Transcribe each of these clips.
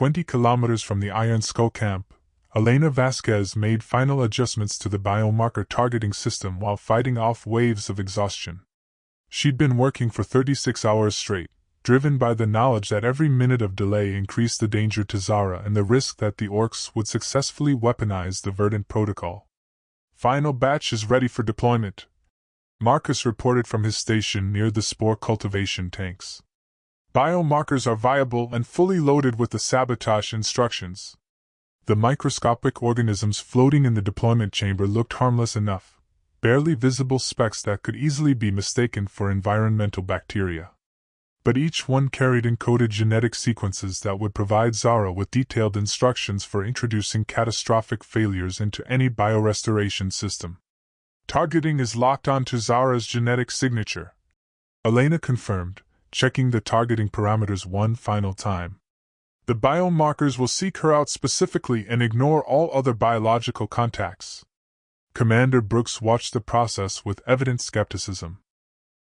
20 kilometers from the Iron Skull camp, Elena Vasquez made final adjustments to the biomarker targeting system while fighting off waves of exhaustion. She'd been working for 36 hours straight, driven by the knowledge that every minute of delay increased the danger to Zara and the risk that the Orcs would successfully weaponize the Verdant Protocol. Final batch is ready for deployment, Marcus reported from his station near the spore cultivation tanks. Biomarkers are viable and fully loaded with the sabotage instructions. The microscopic organisms floating in the deployment chamber looked harmless enough, barely visible specks that could easily be mistaken for environmental bacteria. But each one carried encoded genetic sequences that would provide Zara with detailed instructions for introducing catastrophic failures into any biorestoration system. Targeting is locked onto Zara's genetic signature, Elena confirmed, checking the targeting parameters one final time. The biomarkers will seek her out specifically and ignore all other biological contacts. Commander Brooks watched the process with evident skepticism.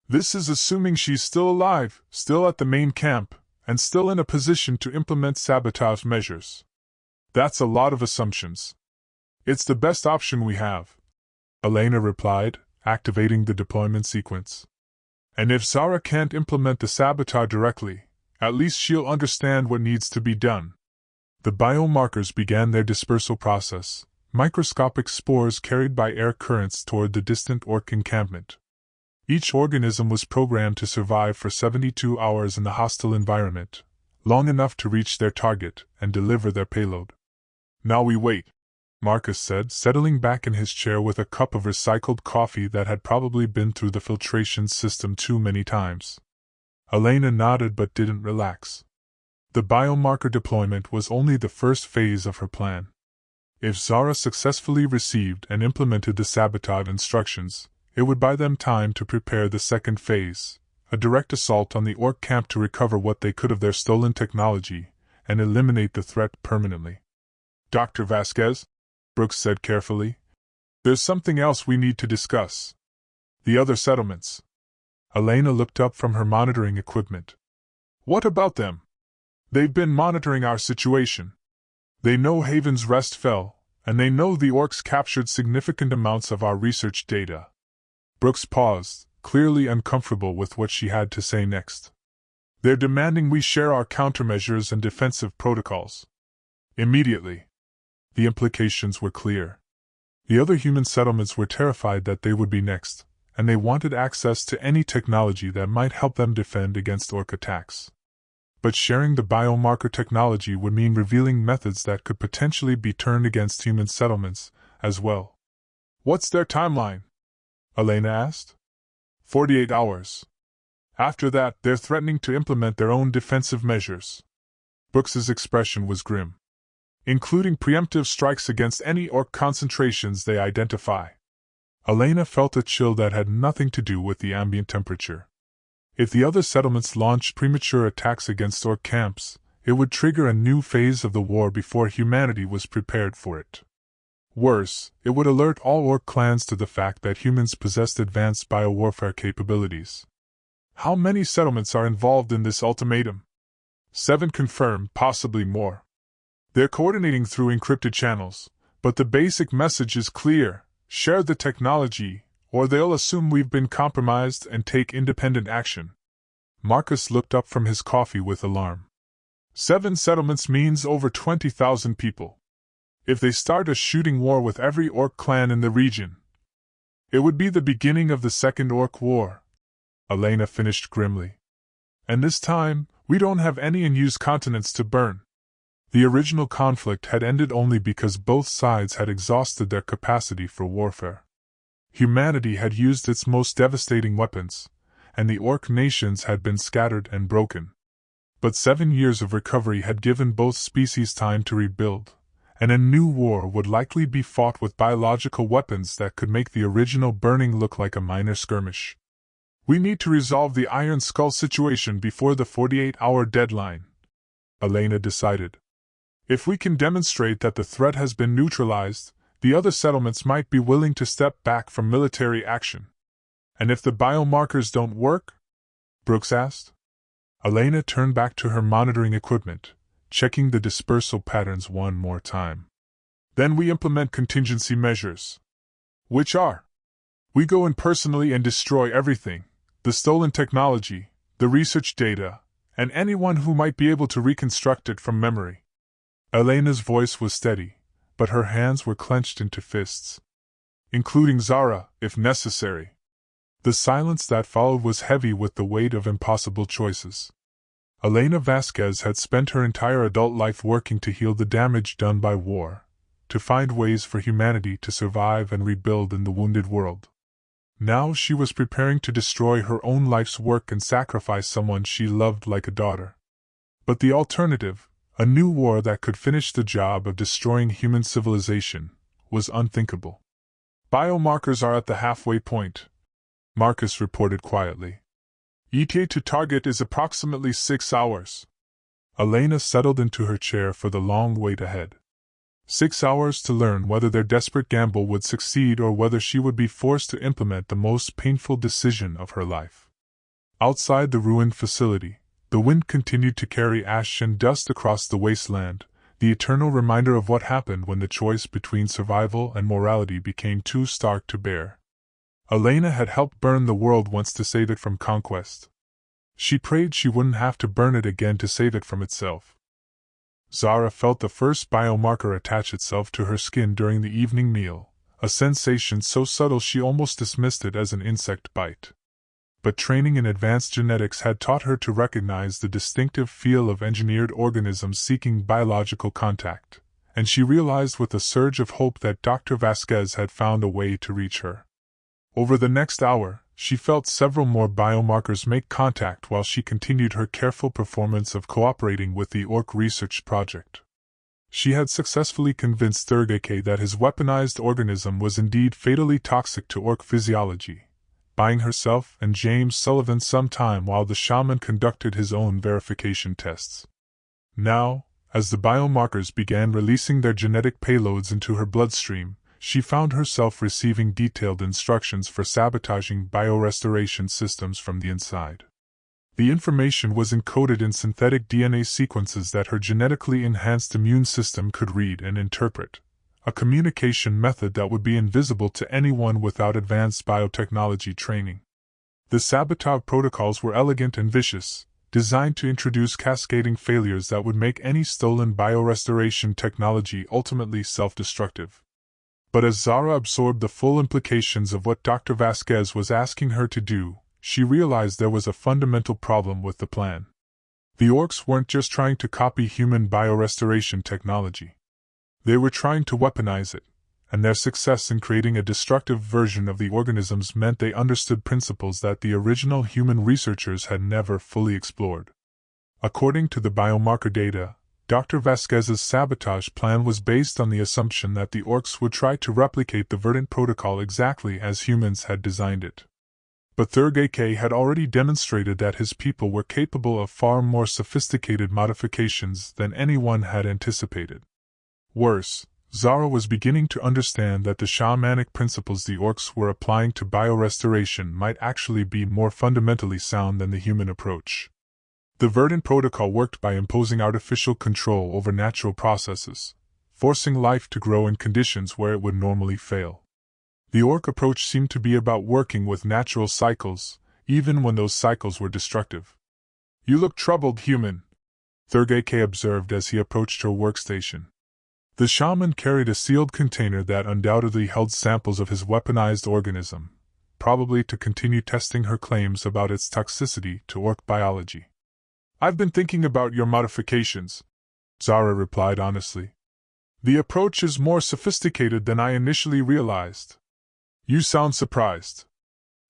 This is assuming she's still alive, still at the main camp, and still in a position to implement sabotage measures. That's a lot of assumptions. It's the best option we have, Elena replied, activating the deployment sequence. And if Zara can't implement the sabotage directly, at least she'll understand what needs to be done. The biomarkers began their dispersal process, microscopic spores carried by air currents toward the distant Orc encampment. Each organism was programmed to survive for 72 hours in the hostile environment, long enough to reach their target and deliver their payload. Now we wait, Marcus said, settling back in his chair with a cup of recycled coffee that had probably been through the filtration system too many times. Elena nodded but didn't relax. The biomarker deployment was only the first phase of her plan. If Zara successfully received and implemented the sabotage instructions, it would buy them time to prepare the second phase, a direct assault on the Orc camp to recover what they could of their stolen technology and eliminate the threat permanently. Dr. Vasquez, Brooks said carefully, there's something else we need to discuss. The other settlements. Elena looked up from her monitoring equipment. What about them? They've been monitoring our situation. They know Haven's Rest fell, and they know the Orcs captured significant amounts of our research data. Brooks paused, clearly uncomfortable with what she had to say next. They're demanding we share our countermeasures and defensive protocols. Immediately. The implications were clear. The other human settlements were terrified that they would be next, and they wanted access to any technology that might help them defend against Orc attacks. But sharing the biomarker technology would mean revealing methods that could potentially be turned against human settlements, as well. What's their timeline? Elena asked. 48 hours. After that, they're threatening to implement their own defensive measures. Brooks's expression was grim. Including preemptive strikes against any Orc concentrations they identify. Elena felt a chill that had nothing to do with the ambient temperature. If the other settlements launched premature attacks against Orc camps, it would trigger a new phase of the war before humanity was prepared for it. Worse, it would alert all Orc clans to the fact that humans possessed advanced biowarfare capabilities. How many settlements are involved in this ultimatum? 7 confirmed, possibly more. They're coordinating through encrypted channels, but the basic message is clear: share the technology, or they'll assume we've been compromised and take independent action. Marcus looked up from his coffee with alarm. 7 settlements means over 20,000 people. If they start a shooting war with every Orc clan in the region, it would be the beginning of the Second Orc War, Elena finished grimly. And this time, we don't have any unused continents to burn. The original conflict had ended only because both sides had exhausted their capacity for warfare. Humanity had used its most devastating weapons, and the Orc nations had been scattered and broken. But 7 years of recovery had given both species time to rebuild, and a new war would likely be fought with biological weapons that could make the original burning look like a minor skirmish. We need to resolve the Iron Skull situation before the 48-hour deadline, Elena decided. If we can demonstrate that the threat has been neutralized, the other settlements might be willing to step back from military action. And if the biomarkers don't work? Brooks asked. Elena turned back to her monitoring equipment, checking the dispersal patterns one more time. Then we implement contingency measures. Which are? We go in personally and destroy everything, the stolen technology, the research data, and anyone who might be able to reconstruct it from memory. Elena's voice was steady, but her hands were clenched into fists. Including Zara, if necessary. The silence that followed was heavy with the weight of impossible choices. Elena Vasquez had spent her entire adult life working to heal the damage done by war, to find ways for humanity to survive and rebuild in the wounded world. Now she was preparing to destroy her own life's work and sacrifice someone she loved like a daughter. But the alternative, a new war that could finish the job of destroying human civilization, was unthinkable. Biomarkers are at the halfway point, Marcus reported quietly. ETA to target is approximately 6 hours. Elena settled into her chair for the long wait ahead. 6 hours to learn whether their desperate gamble would succeed or whether she would be forced to implement the most painful decision of her life. Outside the ruined facility, the wind continued to carry ash and dust across the wasteland, the eternal reminder of what happened when the choice between survival and morality became too stark to bear. Elena had helped burn the world once to save it from conquest. She prayed she wouldn't have to burn it again to save it from itself. Zara felt the first biomarker attach itself to her skin during the evening meal, a sensation so subtle she almost dismissed it as an insect bite. But training in advanced genetics had taught her to recognize the distinctive feel of engineered organisms seeking biological contact, and she realized with a surge of hope that Dr. Vasquez had found a way to reach her. Over the next hour, she felt several more biomarkers make contact while she continued her careful performance of cooperating with the Orc research project. She had successfully convinced Thurgake that his weaponized organism was indeed fatally toxic to Orc physiology, buying herself and James Sullivan some time while the shaman conducted his own verification tests. Now, as the biomarkers began releasing their genetic payloads into her bloodstream, she found herself receiving detailed instructions for sabotaging biorestoration systems from the inside. The information was encoded in synthetic DNA sequences that her genetically enhanced immune system could read and interpret, a communication method that would be invisible to anyone without advanced biotechnology training. The sabotage protocols were elegant and vicious, designed to introduce cascading failures that would make any stolen biorestoration technology ultimately self-destructive. But as Zara absorbed the full implications of what Dr. Vasquez was asking her to do, she realized there was a fundamental problem with the plan. The Orcs weren't just trying to copy human biorestoration technology. They were trying to weaponize it, and their success in creating a destructive version of the organisms meant they understood principles that the original human researchers had never fully explored. According to the biomarker data, Dr. Vasquez's sabotage plan was based on the assumption that the Orcs would try to replicate the Verdant Protocol exactly as humans had designed it. But Thurgake had already demonstrated that his people were capable of far more sophisticated modifications than anyone had anticipated. Worse, Zara was beginning to understand that the shamanic principles the Orcs were applying to biorestoration might actually be more fundamentally sound than the human approach. The Verdant Protocol worked by imposing artificial control over natural processes, forcing life to grow in conditions where it would normally fail. The Orc approach seemed to be about working with natural cycles, even when those cycles were destructive. "You look troubled, human," Thurgake observed as he approached her workstation. The shaman carried a sealed container that undoubtedly held samples of his weaponized organism, probably to continue testing her claims about its toxicity to Orc biology. "I've been thinking about your modifications," Zara replied honestly. "The approach is more sophisticated than I initially realized." "You sound surprised.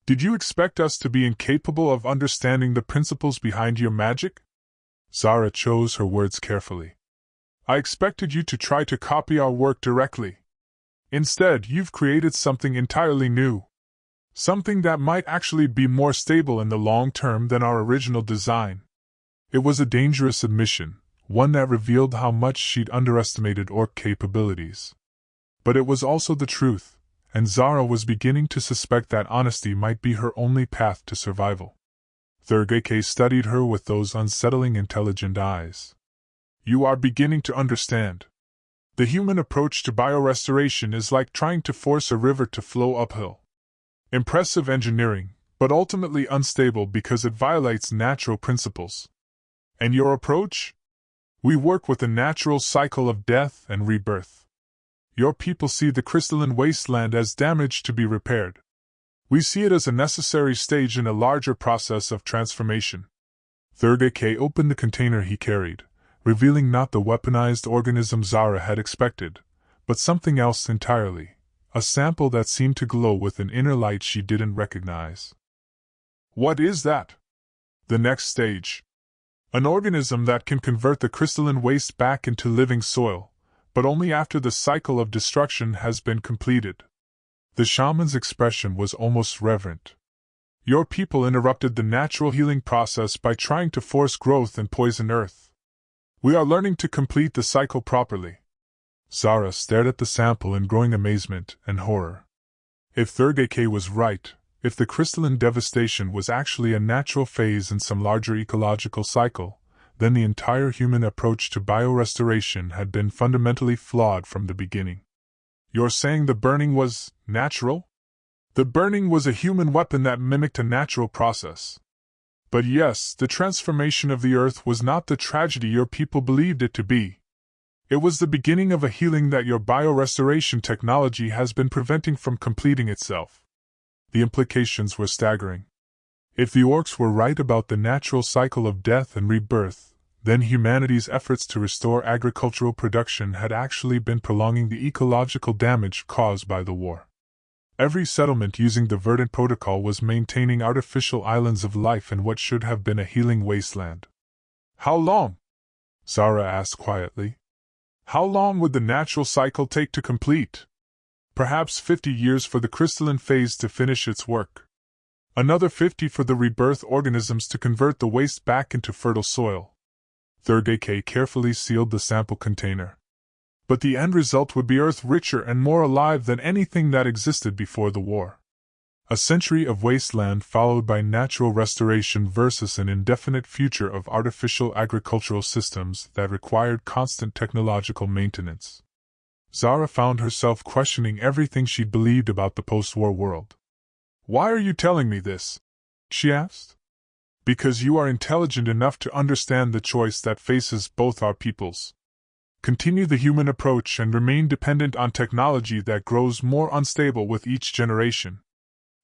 Did you expect us to be incapable of understanding the principles behind your magic?" Zara chose her words carefully. "I expected you to try to copy our work directly. Instead, you've created something entirely new. Something that might actually be more stable in the long term than our original design." It was a dangerous admission, one that revealed how much she'd underestimated Orc capabilities. But it was also the truth, and Zara was beginning to suspect that honesty might be her only path to survival. Thurgake studied her with those unsettling intelligent eyes. You are beginning to understand. The human approach to biorestoration is like trying to force a river to flow uphill. Impressive engineering, but ultimately unstable because it violates natural principles. And your approach? We work with the natural cycle of death and rebirth. Your people see the crystalline wasteland as damage to be repaired. We see it as a necessary stage in a larger process of transformation. Third AK opened the container he carried, revealing not the weaponized organism Zara had expected, but something else entirely, a sample that seemed to glow with an inner light she didn't recognize. What is that? The next stage. An organism that can convert the crystalline waste back into living soil, but only after the cycle of destruction has been completed. The shaman's expression was almost reverent. Your people interrupted the natural healing process by trying to force growth and poison earth. We are learning to complete the cycle properly. Zara stared at the sample in growing amazement and horror. If Third AK was right, if the crystalline devastation was actually a natural phase in some larger ecological cycle, then the entire human approach to biorestoration had been fundamentally flawed from the beginning. You're saying the burning was natural? The burning was a human weapon that mimicked a natural process. But yes, the transformation of the earth was not the tragedy your people believed it to be. It was the beginning of a healing that your biorestoration technology has been preventing from completing itself. The implications were staggering. If the Orcs were right about the natural cycle of death and rebirth, then humanity's efforts to restore agricultural production had actually been prolonging the ecological damage caused by the war. Every settlement using the Verdant Protocol was maintaining artificial islands of life in what should have been a healing wasteland. How long? Zara asked quietly. How long would the natural cycle take to complete? Perhaps 50 years for the crystalline phase to finish its work. Another 50 for the rebirth organisms to convert the waste back into fertile soil. Third AK carefully sealed the sample container. But the end result would be Earth richer and more alive than anything that existed before the war. A century of wasteland followed by natural restoration versus an indefinite future of artificial agricultural systems that required constant technological maintenance. Zara found herself questioning everything she'd believed about the post-war world. Why are you telling me this? She asked. Because you are intelligent enough to understand the choice that faces both our peoples. Continue the human approach and remain dependent on technology that grows more unstable with each generation.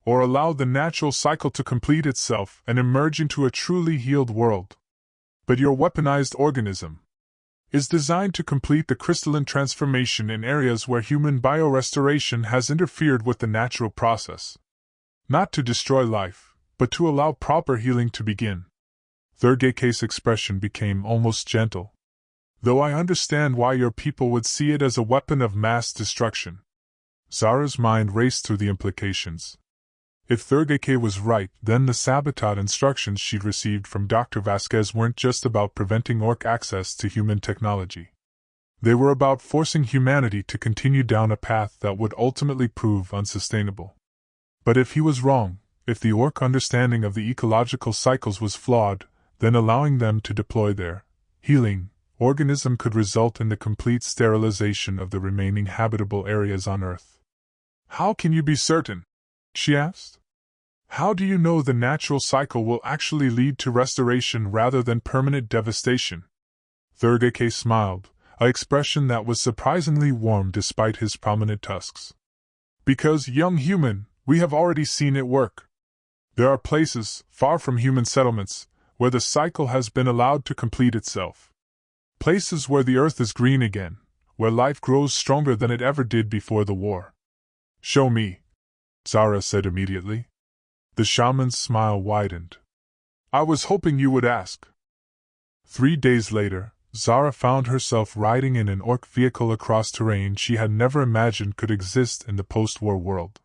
Or allow the natural cycle to complete itself and emerge into a truly healed world. But your weaponized organism is designed to complete the crystalline transformation in areas where human biorestoration has interfered with the natural process. Not to destroy life, but to allow proper healing to begin. Third AK's expression became almost gentle. Though I understand why your people would see it as a weapon of mass destruction. Zara's mind raced through the implications. If Third AK was right, then the sabotage instructions she'd received from Dr. Vasquez weren't just about preventing Orc access to human technology. They were about forcing humanity to continue down a path that would ultimately prove unsustainable. But if he was wrong, if the Orc understanding of the ecological cycles was flawed, then allowing them to deploy their healing organism could result in the complete sterilization of the remaining habitable areas on Earth. How can you be certain? She asked. How do you know the natural cycle will actually lead to restoration rather than permanent devastation? Third AK smiled, an expression that was surprisingly warm despite his prominent tusks. Because, young human, we have already seen it work. There are places, far from human settlements, where the cycle has been allowed to complete itself. Places where the earth is green again, where life grows stronger than it ever did before the war. Show me, Zara said immediately. The shaman's smile widened. I was hoping you would ask. 3 days later, Zara found herself riding in an Orc vehicle across terrain she had never imagined could exist in the post-war world.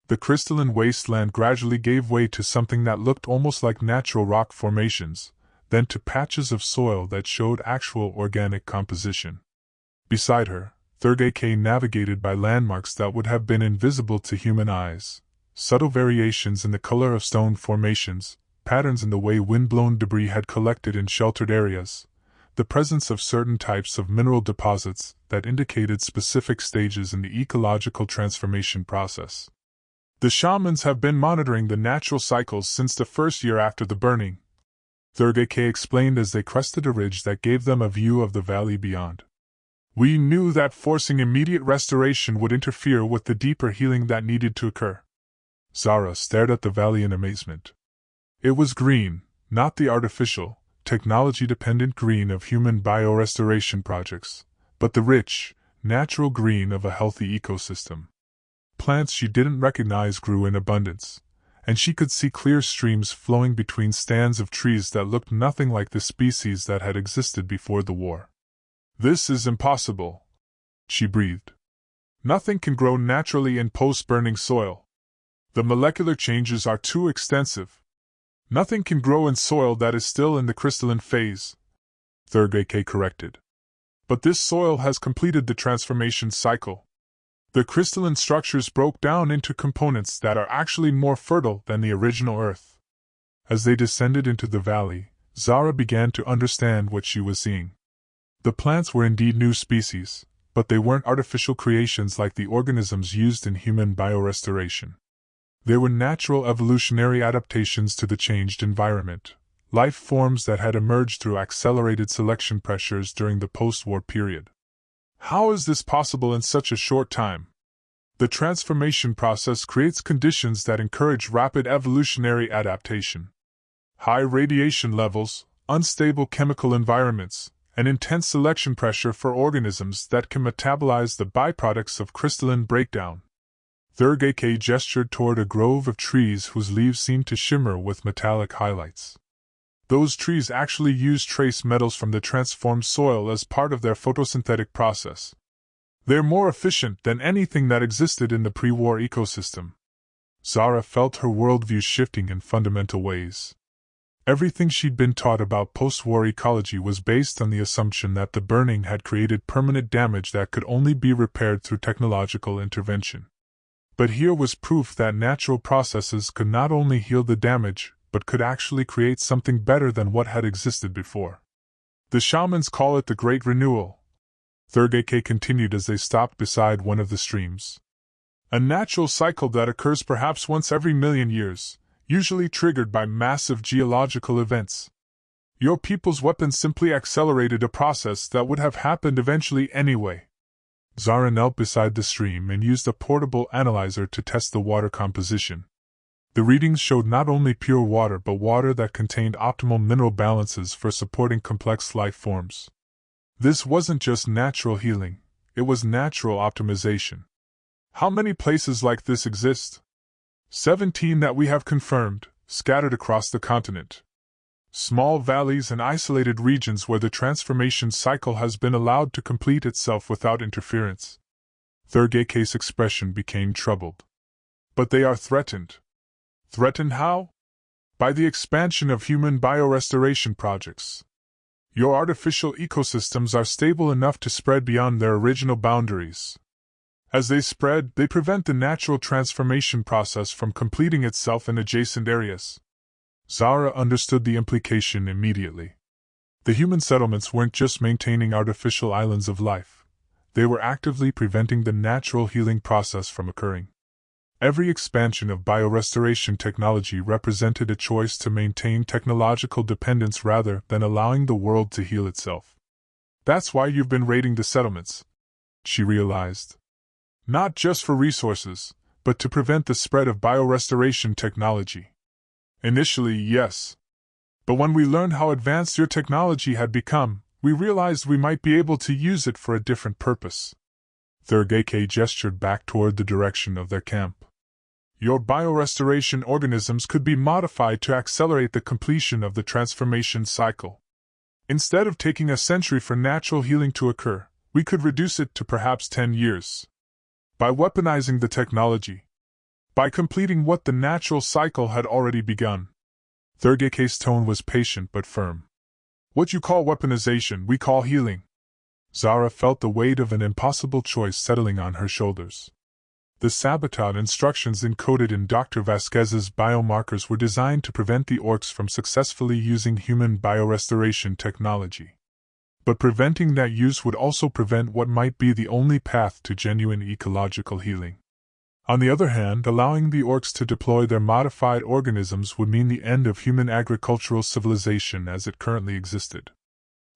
The crystalline wasteland gradually gave way to something that looked almost like natural rock formations, then to patches of soil that showed actual organic composition. Beside her, Third AK navigated by landmarks that would have been invisible to human eyes, subtle variations in the color of stone formations, patterns in the way wind-blown debris had collected in sheltered areas, the presence of certain types of mineral deposits that indicated specific stages in the ecological transformation process. The shamans have been monitoring the natural cycles since the first year after the burning, Thurgake explained as they crested a ridge that gave them a view of the valley beyond. We knew that forcing immediate restoration would interfere with the deeper healing that needed to occur. Zara stared at the valley in amazement. It was green, not the artificial, technology-dependent green of human biorestoration projects, but the rich, natural green of a healthy ecosystem. Plants she didn't recognize grew in abundance, and she could see clear streams flowing between stands of trees that looked nothing like the species that had existed before the war. This is impossible, she breathed. Nothing can grow naturally in post-burning soil. The molecular changes are too extensive. Nothing can grow in soil that is still in the crystalline phase, Thurgake corrected. But this soil has completed the transformation cycle. The crystalline structures broke down into components that are actually more fertile than the original Earth. As they descended into the valley, Zara began to understand what she was seeing. The plants were indeed new species, but they weren't artificial creations like the organisms used in human biorestoration. They were natural evolutionary adaptations to the changed environment, life forms that had emerged through accelerated selection pressures during the post-war period. How is this possible in such a short time? The transformation process creates conditions that encourage rapid evolutionary adaptation. High radiation levels, unstable chemical environments, and intense selection pressure for organisms that can metabolize the byproducts of crystalline breakdown. Thurgake gestured toward a grove of trees whose leaves seemed to shimmer with metallic highlights. Those trees actually used trace metals from the transformed soil as part of their photosynthetic process. They're more efficient than anything that existed in the pre-war ecosystem. Zara felt her worldview shifting in fundamental ways. Everything she'd been taught about post-war ecology was based on the assumption that the burning had created permanent damage that could only be repaired through technological intervention. But here was proof that natural processes could not only heal the damage, but could actually create something better than what had existed before. The shamans call it the Great Renewal, Thurgake continued as they stopped beside one of the streams. A natural cycle that occurs perhaps once every million years, usually triggered by massive geological events. Your people's weapons simply accelerated a process that would have happened eventually anyway. Zara knelt beside the stream and used a portable analyzer to test the water composition. The readings showed not only pure water but water that contained optimal mineral balances for supporting complex life forms. This wasn't just natural healing, it was natural optimization. How many places like this exist? 17 that we have confirmed, scattered across the continent. Small valleys and isolated regions where the transformation cycle has been allowed to complete itself without interference. Thurgake's expression became troubled. But they are threatened. Threatened how? By the expansion of human biorestoration projects. Your artificial ecosystems are stable enough to spread beyond their original boundaries. As they spread, they prevent the natural transformation process from completing itself in adjacent areas. Zara understood the implication immediately. The human settlements weren't just maintaining artificial islands of life, they were actively preventing the natural healing process from occurring. Every expansion of biorestoration technology represented a choice to maintain technological dependence rather than allowing the world to heal itself. That's why you've been raiding the settlements, she realized. Not just for resources, but to prevent the spread of biorestoration technology. Initially, yes. But when we learned how advanced your technology had become, we realized we might be able to use it for a different purpose. Thurgake gestured back toward the direction of their camp. Your biorestoration organisms could be modified to accelerate the completion of the transformation cycle. Instead of taking a century for natural healing to occur, we could reduce it to perhaps 10 years. By weaponizing the technology. By completing what the natural cycle had already begun. Thurgake's tone was patient but firm. What you call weaponization, we call healing. Zara felt the weight of an impossible choice settling on her shoulders. The sabotage instructions encoded in Dr. Vasquez's biomarkers were designed to prevent the Orcs from successfully using human biorestoration technology. But preventing that use would also prevent what might be the only path to genuine ecological healing. On the other hand, allowing the Orcs to deploy their modified organisms would mean the end of human agricultural civilization as it currently existed.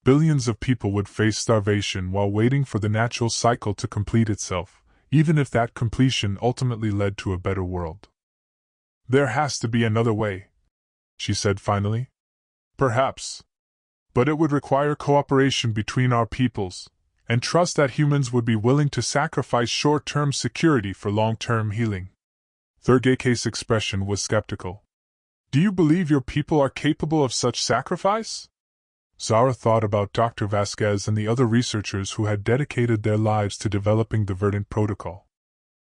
Billions of people would face starvation while waiting for the natural cycle to complete itself, even if that completion ultimately led to a better world. "There has to be another way," she said finally. "Perhaps. But it would require cooperation between our peoples, and trust that humans would be willing to sacrifice short-term security for long-term healing." Thurgake's expression was skeptical. "Do you believe your people are capable of such sacrifice?" Zara thought about Dr. Vasquez and the other researchers who had dedicated their lives to developing the Verdant Protocol.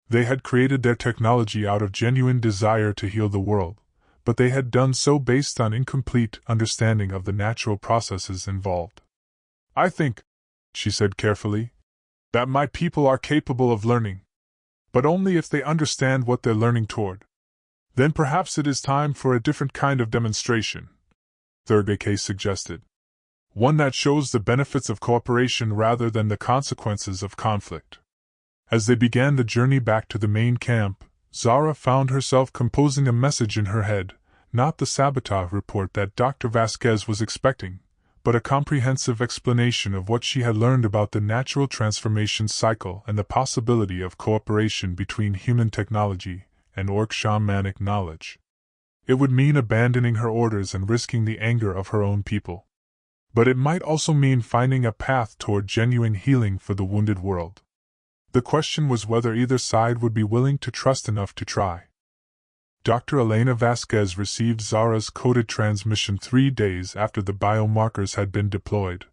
They had created their technology out of genuine desire to heal the world, but they had done so based on incomplete understanding of the natural processes involved. "I think," she said carefully, "that my people are capable of learning. But only if they understand what they're learning toward. Then perhaps it is time for a different kind of demonstration," Thurgake suggested. "One that shows the benefits of cooperation rather than the consequences of conflict." As they began the journey back to the main camp, Zara found herself composing a message in her head, not the sabotage report that Dr. Vasquez was expecting, but a comprehensive explanation of what she had learned about the natural transformation cycle and the possibility of cooperation between human technology and Orc shamanic knowledge. It would mean abandoning her orders and risking the anger of her own people. But it might also mean finding a path toward genuine healing for the wounded world. The question was whether either side would be willing to trust enough to try. Dr. Elena Vasquez received Zara's coded transmission 3 days after the biomarkers had been deployed,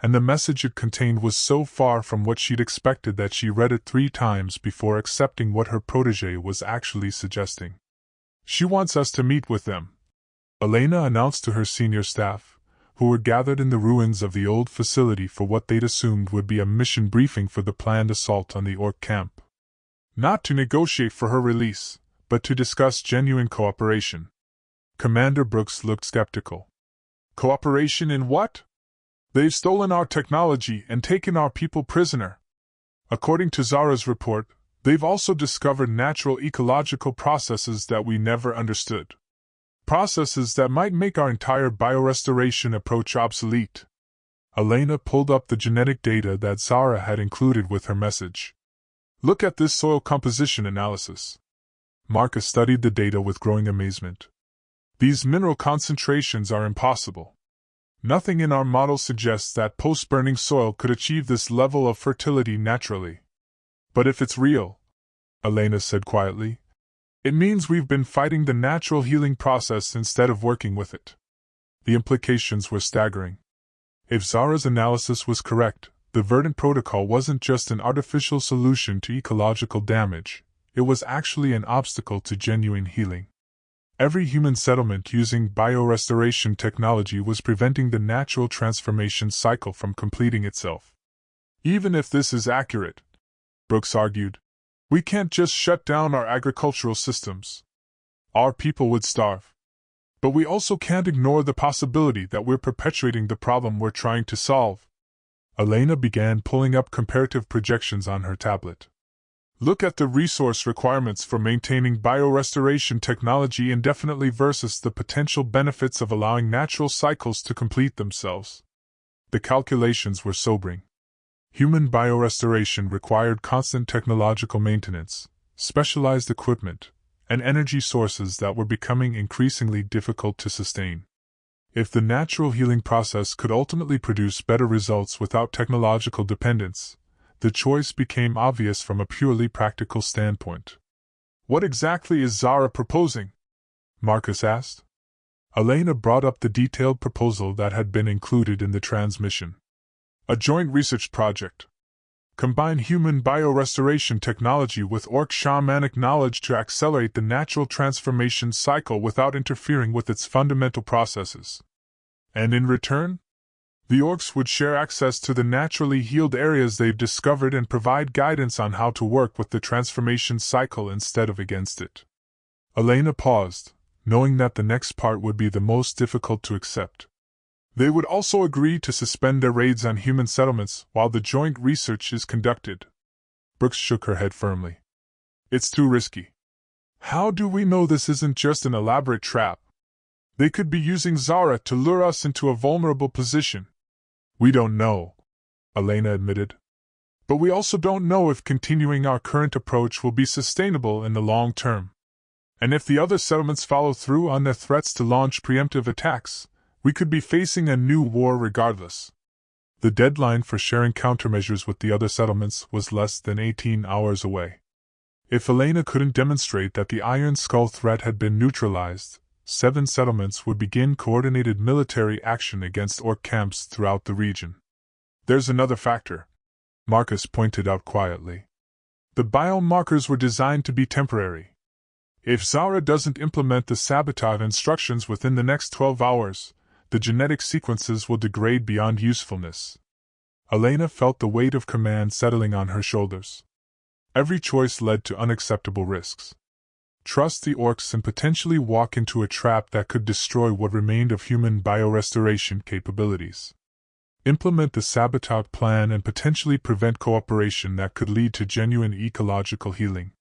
and the message it contained was so far from what she'd expected that she read it 3 times before accepting what her protege was actually suggesting. "She wants us to meet with them," Elena announced to her senior staff, who were gathered in the ruins of the old facility for what they'd assumed would be a mission briefing for the planned assault on the Orc camp. "Not to negotiate for her release, but to discuss genuine cooperation." Commander Brooks looked skeptical. "Cooperation in what? They've stolen our technology and taken our people prisoner. According to Zara's report, they've also discovered natural ecological processes that we never understood. Processes that might make our entire biorestoration approach obsolete." Elena pulled up the genetic data that Zara had included with her message. "Look at this soil composition analysis." Marcus studied the data with growing amazement. "These mineral concentrations are impossible. Nothing in our model suggests that post-burning soil could achieve this level of fertility naturally. But if it's real," Elena said quietly, "it means we've been fighting the natural healing process instead of working with it." The implications were staggering. If Zara's analysis was correct, the Verdant Protocol wasn't just an artificial solution to ecological damage, it was actually an obstacle to genuine healing. Every human settlement using biorestoration technology was preventing the natural transformation cycle from completing itself. "Even if this is accurate," Brooks argued, "we can't just shut down our agricultural systems. Our people would starve. But we also can't ignore the possibility that we're perpetuating the problem we're trying to solve." Elena began pulling up comparative projections on her tablet. "Look at the resource requirements for maintaining biorestoration technology indefinitely versus the potential benefits of allowing natural cycles to complete themselves." The calculations were sobering. Human biorestoration required constant technological maintenance, specialized equipment, and energy sources that were becoming increasingly difficult to sustain. If the natural healing process could ultimately produce better results without technological dependence, the choice became obvious from a purely practical standpoint. "What exactly is Zara proposing?" Marcus asked. Elena brought up the detailed proposal that had been included in the transmission. "A joint research project. Combine human biorestoration technology with Orc shamanic knowledge to accelerate the natural transformation cycle without interfering with its fundamental processes. And in return, the Orcs would share access to the naturally healed areas they've discovered and provide guidance on how to work with the transformation cycle instead of against it." Elena paused, knowing that the next part would be the most difficult to accept. They would also agree to suspend their raids on human settlements while the joint research is conducted. Brooks shook her head firmly. It's too risky. How do we know this isn't just an elaborate trap? They could be using Zara to lure us into a vulnerable position. We don't know, Elena admitted. But we also don't know if continuing our current approach will be sustainable in the long term. And if the other settlements follow through on their threats to launch preemptive attacks, we could be facing a new war regardless. The deadline for sharing countermeasures with the other settlements was less than 18 hours away. If Elena couldn't demonstrate that the Iron Skull threat had been neutralized, 7 settlements would begin coordinated military action against Orc camps throughout the region. There's another factor, Marcus pointed out quietly. The biomarkers were designed to be temporary. If Zara doesn't implement the sabotage instructions within the next 12 hours, the genetic sequences will degrade beyond usefulness. Elena felt the weight of command settling on her shoulders. Every choice led to unacceptable risks. Trust the Orcs and potentially walk into a trap that could destroy what remained of human biorestoration capabilities. Implement the sabotage plan and potentially prevent cooperation that could lead to genuine ecological healing.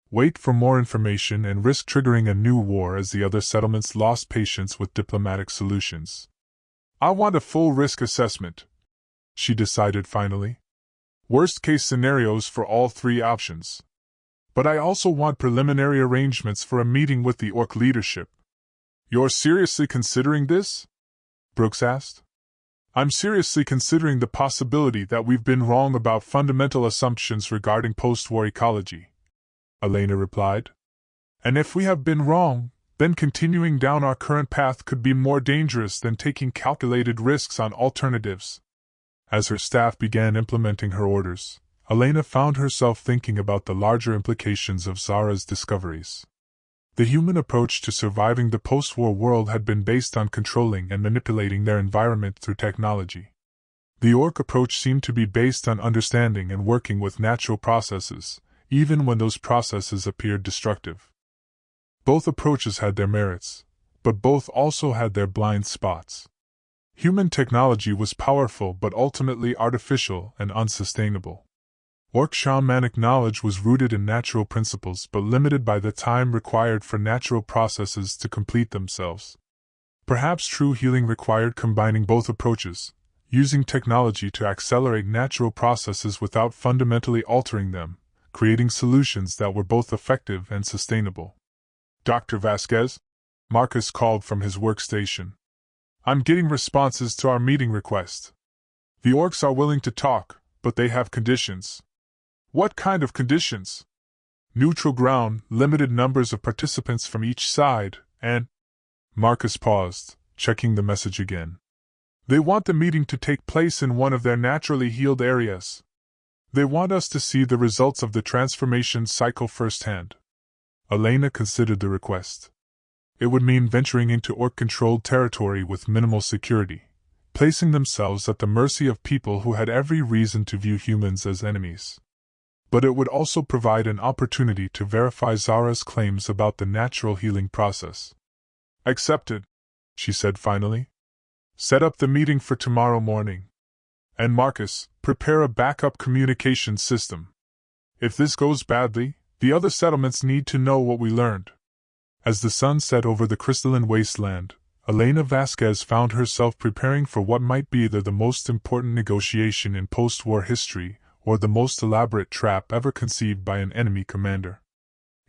Wait for more information and risk triggering a new war as the other settlements lost patience with diplomatic solutions. I want a full risk assessment, she decided finally. Worst-case scenarios for all 3 options. But I also want preliminary arrangements for a meeting with the Orc leadership. You're seriously considering this? Brooks asked. I'm seriously considering the possibility that we've been wrong about fundamental assumptions regarding post-war ecology, Elena replied. And if we have been wrong, then continuing down our current path could be more dangerous than taking calculated risks on alternatives. As her staff began implementing her orders, Elena found herself thinking about the larger implications of Zara's discoveries. The human approach to surviving the post-war world had been based on controlling and manipulating their environment through technology. The Orc approach seemed to be based on understanding and working with natural processes, even when those processes appeared destructive. Both approaches had their merits, but both also had their blind spots. Human technology was powerful but ultimately artificial and unsustainable. Orc shamanic knowledge was rooted in natural principles but limited by the time required for natural processes to complete themselves. Perhaps true healing required combining both approaches, using technology to accelerate natural processes without fundamentally altering them, creating solutions that were both effective and sustainable. Dr. Vasquez? Marcus called from his workstation. I'm getting responses to our meeting request. The Orcs are willing to talk, but they have conditions. What kind of conditions? Neutral ground, limited numbers of participants from each side, and… Marcus paused, checking the message again. They want the meeting to take place in one of their naturally healed areas. They want us to see the results of the transformation cycle firsthand. Elena considered the request. It would mean venturing into Orc-controlled territory with minimal security, placing themselves at the mercy of people who had every reason to view humans as enemies. But it would also provide an opportunity to verify Zara's claims about the natural healing process. Accepted, she said finally. Set up the meeting for tomorrow morning. And Marcus, prepare a backup communication system. If this goes badly, the other settlements need to know what we learned. As the sun set over the crystalline wasteland, Elena Vasquez found herself preparing for what might be either the most important negotiation in post-war history or the most elaborate trap ever conceived by an enemy commander.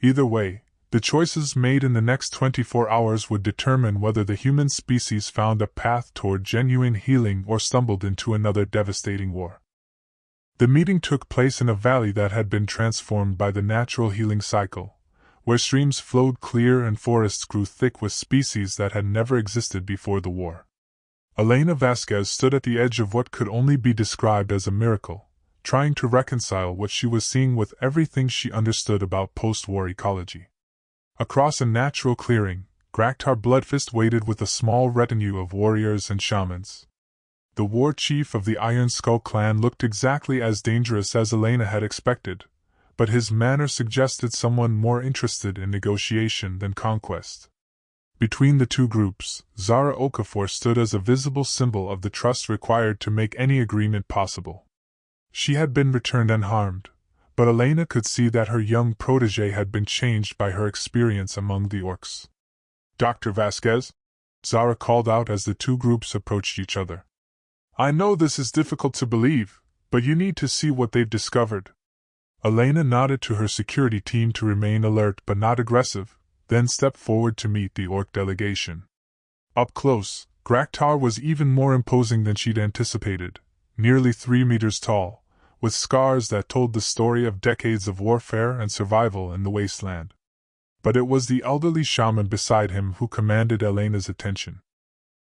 Either way, the choices made in the next 24 hours would determine whether the human species found a path toward genuine healing or stumbled into another devastating war. The meeting took place in a valley that had been transformed by the natural healing cycle, where streams flowed clear and forests grew thick with species that had never existed before the war. Elena Vasquez stood at the edge of what could only be described as a miracle, trying to reconcile what she was seeing with everything she understood about post-war ecology. Across a natural clearing, Graktar Bloodfist waited with a small retinue of warriors and shamans. The war chief of the Iron Skull clan looked exactly as dangerous as Elena had expected, but his manner suggested someone more interested in negotiation than conquest. Between the two groups, Zara Okafor stood as a visible symbol of the trust required to make any agreement possible. She had been returned unharmed, but Elena could see that her young protégé had been changed by her experience among the Orcs. "Dr. Vasquez?" Zara called out as the two groups approached each other. "I know this is difficult to believe, but you need to see what they've discovered." Elena nodded to her security team to remain alert but not aggressive, then stepped forward to meet the Orc delegation. Up close, Graktar was even more imposing than she'd anticipated, nearly 3 meters tall, with scars that told the story of decades of warfare and survival in the wasteland. But it was the elderly shaman beside him who commanded Elena's attention.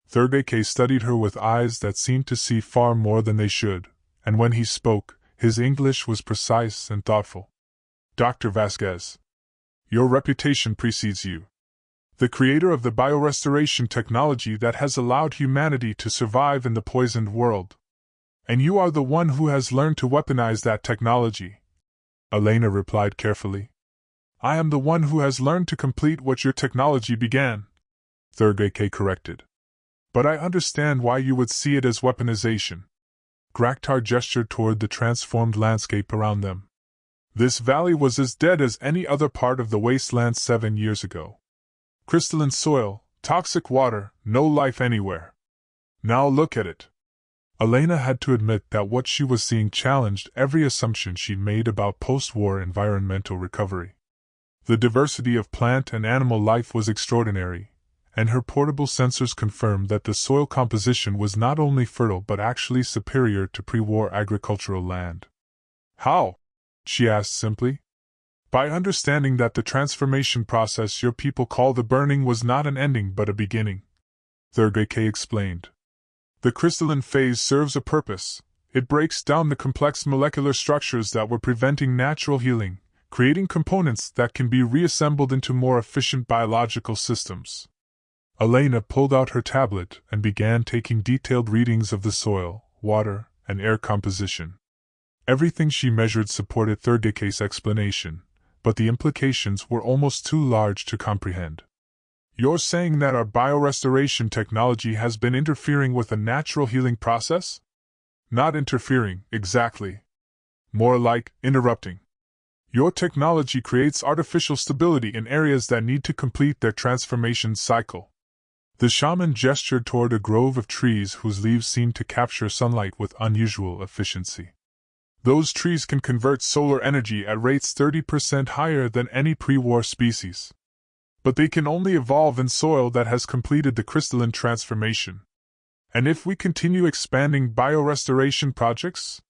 Thurgake studied her with eyes that seemed to see far more than they should, and when he spoke, his English was precise and thoughtful. "Dr. Vasquez, your reputation precedes you. The creator of the biorestoration technology that has allowed humanity to survive in the poisoned world. And you are the one who has learned to weaponize that technology." Elena replied carefully. "I am the one who has learned to complete what your technology began," Thurgake corrected. "But I understand why you would see it as weaponization." Graktar gestured toward the transformed landscape around them. This valley was as dead as any other part of the wasteland 7 years ago. Crystalline soil, toxic water, no life anywhere. Now look at it. Elena had to admit that what she was seeing challenged every assumption she'd made about post-war environmental recovery. The diversity of plant and animal life was extraordinary, and her portable sensors confirmed that the soil composition was not only fertile but actually superior to pre-war agricultural land. "How?" she asked simply. "By understanding that the transformation process your people call the burning was not an ending but a beginning," Thurgake explained. "The crystalline phase serves a purpose. It breaks down the complex molecular structures that were preventing natural healing, creating components that can be reassembled into more efficient biological systems." Elena pulled out her tablet and began taking detailed readings of the soil, water, and air composition. Everything she measured supported Thurgake's explanation, but the implications were almost too large to comprehend. "You're saying that our biorestoration technology has been interfering with a natural healing process?" "Not interfering, exactly. More like interrupting. Your technology creates artificial stability in areas that need to complete their transformation cycle." The shaman gestured toward a grove of trees whose leaves seemed to capture sunlight with unusual efficiency. "Those trees can convert solar energy at rates 30% higher than any pre-war species. But they can only evolve in soil that has completed the crystalline transformation. And if we continue expanding biorestoration projects,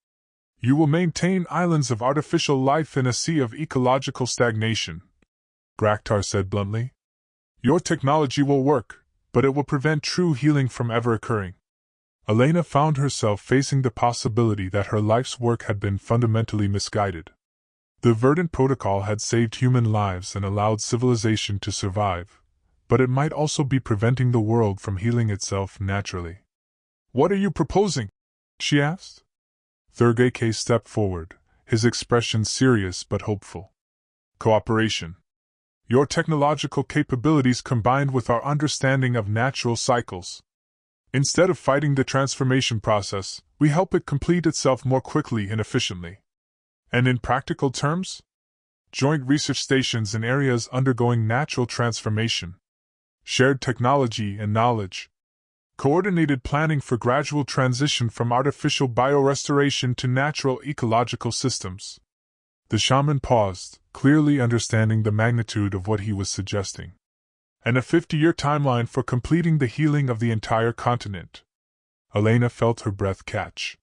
you will maintain islands of artificial life in a sea of ecological stagnation," Graktar said bluntly. "Your technology will work, but it will prevent true healing from ever occurring." Elena found herself facing the possibility that her life's work had been fundamentally misguided. The Verdant Protocol had saved human lives and allowed civilization to survive, but it might also be preventing the world from healing itself naturally. "What are you proposing?" she asked. Thurgake stepped forward, his expression serious but hopeful. "Cooperation. Your technological capabilities combined with our understanding of natural cycles. Instead of fighting the transformation process, we help it complete itself more quickly and efficiently. And in practical terms? Joint research stations in areas undergoing natural transformation. Shared technology and knowledge. Coordinated planning for gradual transition from artificial biorestoration to natural ecological systems." The shaman paused, clearly understanding the magnitude of what he was suggesting. "And a 50-year timeline for completing the healing of the entire continent." Elena felt her breath catch.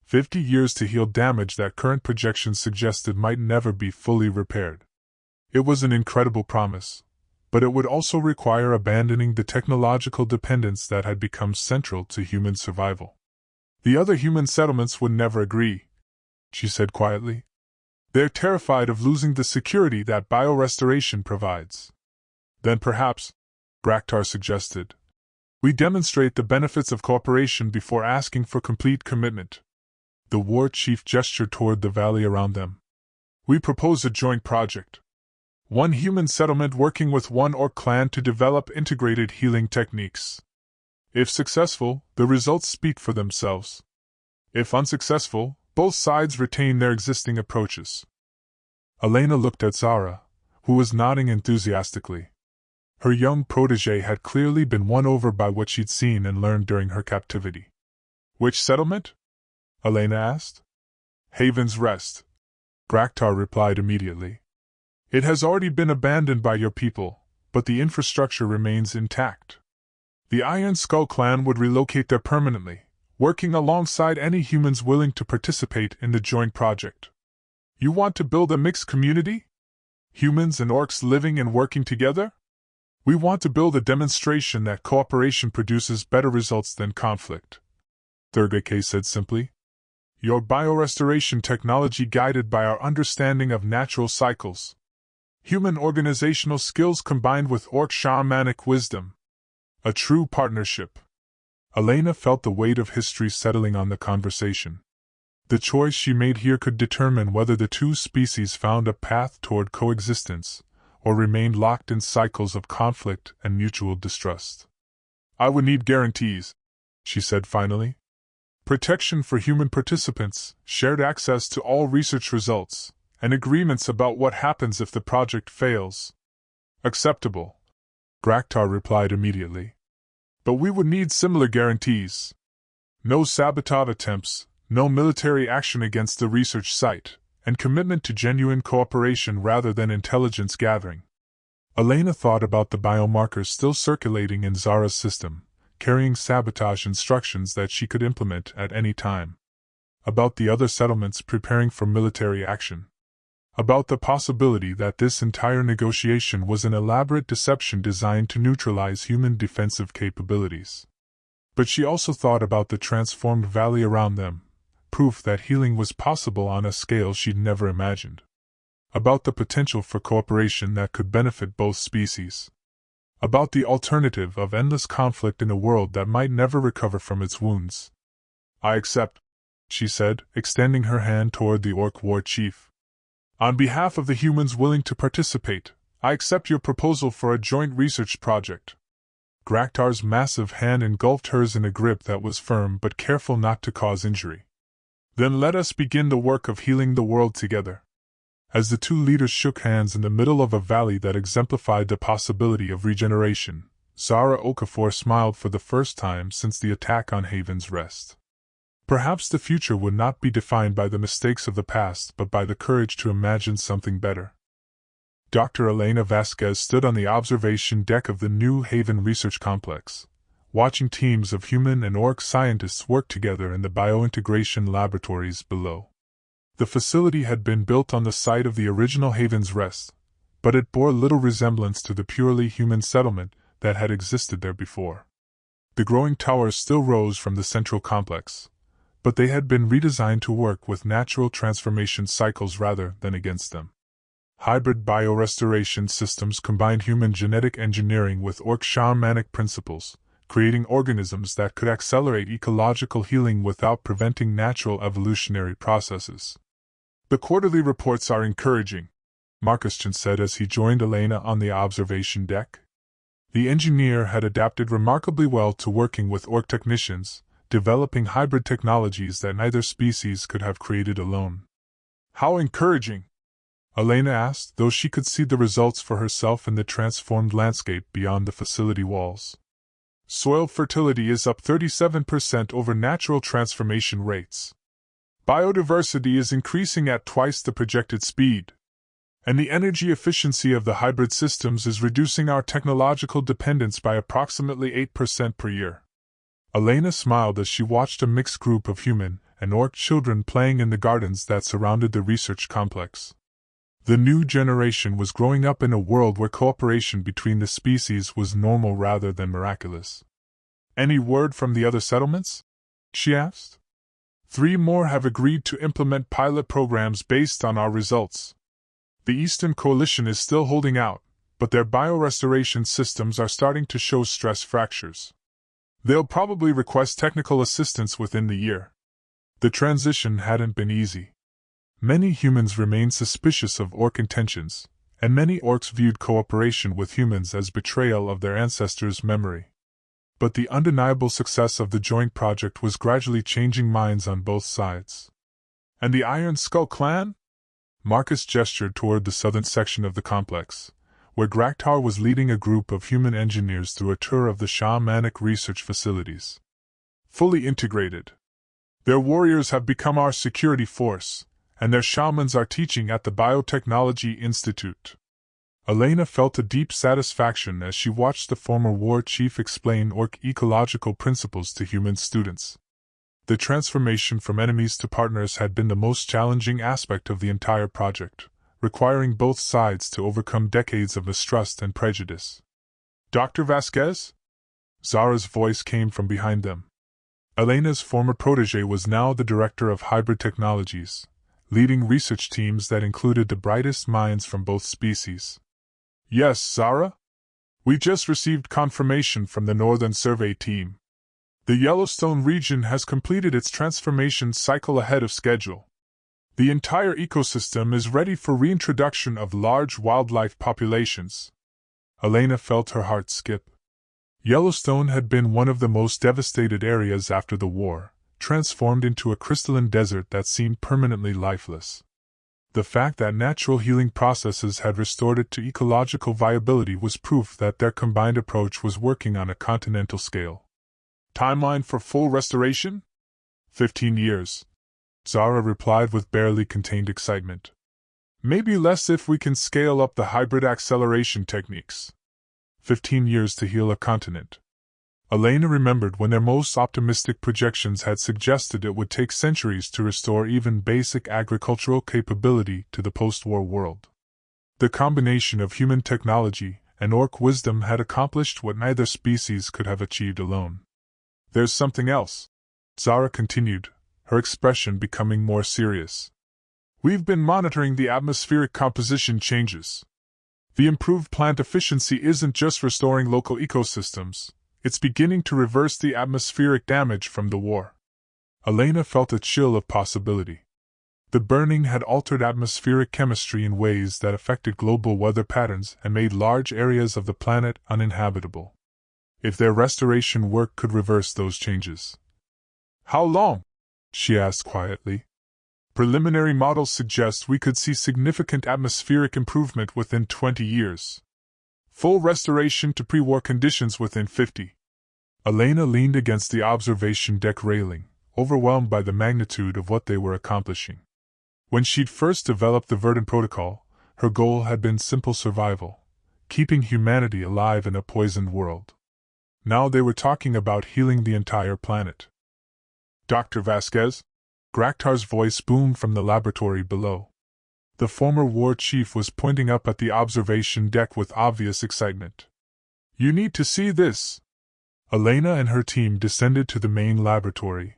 50 years to heal damage that current projections suggested might never be fully repaired. It was an incredible promise, but it would also require abandoning the technological dependence that had become central to human survival. "The other human settlements would never agree," she said quietly. "They're terrified of losing the security that biorestoration provides." "Then perhaps," Graktar suggested, "we demonstrate the benefits of cooperation before asking for complete commitment." The war chief gestured toward the valley around them. "We propose a joint project. One human settlement working with one Orc clan to develop integrated healing techniques. If successful, the results speak for themselves. If unsuccessful, both sides retain their existing approaches. Elena looked at Zara, who was nodding enthusiastically. Her young protégé had clearly been won over by what she'd seen and learned during her captivity. Which settlement? Elena asked. Haven's Rest, Graktar replied immediately. It has already been abandoned by your people, but the infrastructure remains intact. The Iron Skull clan would relocate there permanently, working alongside any humans willing to participate in the joint project. You want to build a mixed community? Humans and Orcs living and working together? We want to build a demonstration that cooperation produces better results than conflict, Thurgake said simply. Your biorestoration technology guided by our understanding of natural cycles. Human organizational skills combined with Orc shamanic wisdom. A true partnership. Elena felt the weight of history settling on the conversation. The choice she made here could determine whether the two species found a path toward coexistence, or remained locked in cycles of conflict and mutual distrust. I would need guarantees, she said finally. Protection for human participants, shared access to all research results, and agreements about what happens if the project fails. Acceptable, Graktar replied immediately. But we would need similar guarantees. No sabotage attempts, no military action against the research site, and commitment to genuine cooperation rather than intelligence gathering. Elena thought about the biomarkers still circulating in Zara's system, carrying sabotage instructions that she could implement at any time. About the other settlements preparing for military action. About the possibility that this entire negotiation was an elaborate deception designed to neutralize human defensive capabilities. But she also thought about the transformed valley around them, proof that healing was possible on a scale she'd never imagined. About the potential for cooperation that could benefit both species. About the alternative of endless conflict in a world that might never recover from its wounds. I accept, she said, extending her hand toward the Orc War chief. On behalf of the humans willing to participate, I accept your proposal for a joint research project. Graktar's massive hand engulfed hers in a grip that was firm but careful not to cause injury. Then let us begin the work of healing the world together. As the two leaders shook hands in the middle of a valley that exemplified the possibility of regeneration, Zara Okafor smiled for the first time since the attack on Haven's Rest. Perhaps the future would not be defined by the mistakes of the past but by the courage to imagine something better. Dr. Elena Vasquez stood on the observation deck of the New Haven Research Complex, watching teams of human and Orc scientists work together in the biointegration laboratories below. The facility had been built on the site of the original Haven's Rest, but it bore little resemblance to the purely human settlement that had existed there before. The growing towers still rose from the central complex, but they had been redesigned to work with natural transformation cycles rather than against them. Hybrid biorestoration systems combined human genetic engineering with Orc shamanic principles, creating organisms that could accelerate ecological healing without preventing natural evolutionary processes. The quarterly reports are encouraging, Markuschan said as he joined Elena on the observation deck. The engineer had adapted remarkably well to working with Orc technicians, developing hybrid technologies that neither species could have created alone. How encouraging! Elena asked, though she could see the results for herself in the transformed landscape beyond the facility walls. Soil fertility is up 37% over natural transformation rates. Biodiversity is increasing at twice the projected speed. And the energy efficiency of the hybrid systems is reducing our technological dependence by approximately 8% per year. Elena smiled as she watched a mixed group of human and Orc children playing in the gardens that surrounded the research complex. The new generation was growing up in a world where cooperation between the species was normal rather than miraculous. Any word from the other settlements? She asked. 3 more have agreed to implement pilot programs based on our results. The Eastern Coalition is still holding out, but their biorestoration systems are starting to show stress fractures. They'll probably request technical assistance within the year. The transition hadn't been easy. Many humans remained suspicious of Orc intentions, and many orcs viewed cooperation with humans as betrayal of their ancestors' memory. But the undeniable success of the joint project was gradually changing minds on both sides. And the Iron Skull clan? Marcus gestured toward the southern section of the complex, where Graktar was leading a group of human engineers through a tour of the shamanic research facilities. Fully integrated. Their warriors have become our security force, and their shamans are teaching at the Biotechnology Institute. Elena felt a deep satisfaction as she watched the former war chief explain orc ecological principles to human students. The transformation from enemies to partners had been the most challenging aspect of the entire project, requiring both sides to overcome decades of mistrust and prejudice. Dr. Vasquez? Zara's voice came from behind them. Elena's former protege was now the director of hybrid technologies, leading research teams that included the brightest minds from both species. Yes, Zara? We just received confirmation from the Northern Survey team. The Yellowstone region has completed its transformation cycle ahead of schedule. The entire ecosystem is ready for reintroduction of large wildlife populations. Elena felt her heart skip. Yellowstone had been one of the most devastated areas after the war, transformed into a crystalline desert that seemed permanently lifeless. The fact that natural healing processes had restored it to ecological viability was proof that their combined approach was working on a continental scale. Timeline for full restoration? 15 years. Zara replied with barely contained excitement. Maybe less if we can scale up the hybrid acceleration techniques. 15 years to heal a continent. Elena remembered when their most optimistic projections had suggested it would take centuries to restore even basic agricultural capability to the post-war world. The combination of human technology and orc wisdom had accomplished what neither species could have achieved alone. There's something else, Zara continued, her expression becoming more serious. We've been monitoring the atmospheric composition changes. The improved plant efficiency isn't just restoring local ecosystems, it's beginning to reverse the atmospheric damage from the war. Elena felt a chill of possibility. The burning had altered atmospheric chemistry in ways that affected global weather patterns and made large areas of the planet uninhabitable. If their restoration work could reverse those changes. How long? She asked quietly. Preliminary models suggest we could see significant atmospheric improvement within 20 years. Full restoration to pre-war conditions within 50. Elena leaned against the observation deck railing, overwhelmed by the magnitude of what they were accomplishing. When she'd first developed the Verdant Protocol, her goal had been simple survival, keeping humanity alive in a poisoned world. Now they were talking about healing the entire planet. Dr. Vasquez? Graktar's voice boomed from the laboratory below. The former war chief was pointing up at the observation deck with obvious excitement. You need to see this! Elena and her team descended to the main laboratory,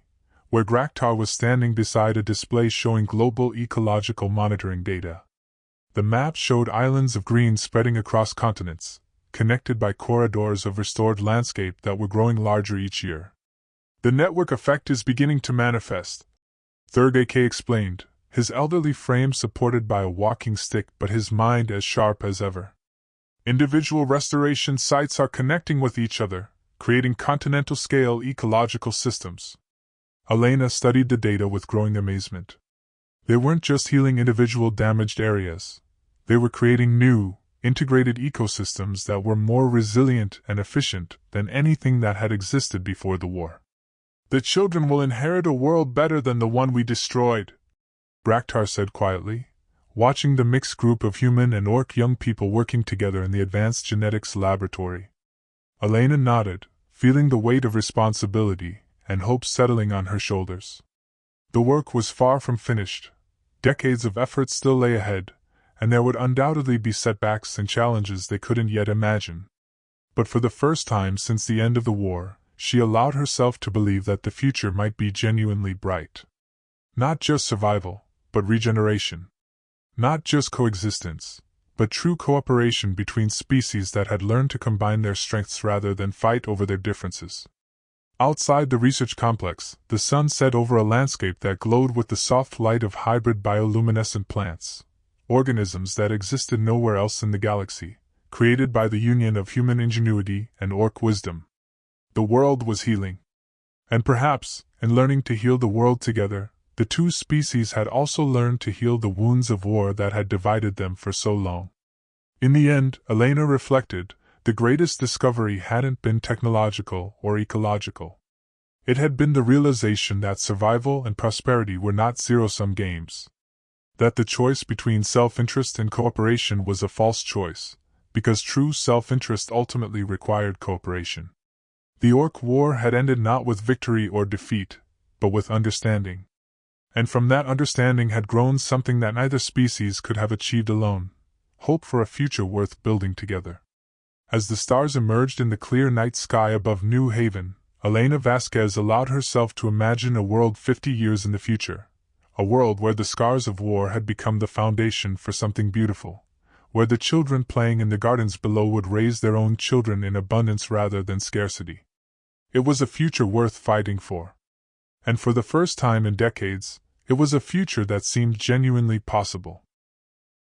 where Graktar was standing beside a display showing global ecological monitoring data. The map showed islands of green spreading across continents, connected by corridors of restored landscape that were growing larger each year. The network effect is beginning to manifest, Third AK explained, his elderly frame supported by a walking stick but his mind as sharp as ever. Individual restoration sites are connecting with each other, creating continental-scale ecological systems. Elena studied the data with growing amazement. They weren't just healing individual damaged areas. They were creating new, integrated ecosystems that were more resilient and efficient than anything that had existed before the war. The children will inherit a world better than the one we destroyed, Graktar said quietly, watching the mixed group of human and orc young people working together in the Advanced Genetics Laboratory. Elena nodded, feeling the weight of responsibility and hope settling on her shoulders. The work was far from finished. Decades of effort still lay ahead, and there would undoubtedly be setbacks and challenges they couldn't yet imagine. But for the first time since the end of the war, she allowed herself to believe that the future might be genuinely bright. Not just survival, but regeneration. Not just coexistence, but true cooperation between species that had learned to combine their strengths rather than fight over their differences. Outside the research complex, the sun set over a landscape that glowed with the soft light of hybrid bioluminescent plants, organisms that existed nowhere else in the galaxy, created by the union of human ingenuity and orc wisdom. The world was healing. And perhaps, in learning to heal the world together, the two species had also learned to heal the wounds of war that had divided them for so long. In the end, Elena reflected, the greatest discovery hadn't been technological or ecological. It had been the realization that survival and prosperity were not zero-sum games. That the choice between self-interest and cooperation was a false choice, because true self-interest ultimately required cooperation. The Orc War had ended not with victory or defeat, but with understanding. And from that understanding had grown something that neither species could have achieved alone: hope for a future worth building together. As the stars emerged in the clear night sky above New Haven, Elena Vasquez allowed herself to imagine a world 50 years in the future, a world where the scars of war had become the foundation for something beautiful, where the children playing in the gardens below would raise their own children in abundance rather than scarcity. It was a future worth fighting for. And for the first time in decades, it was a future that seemed genuinely possible.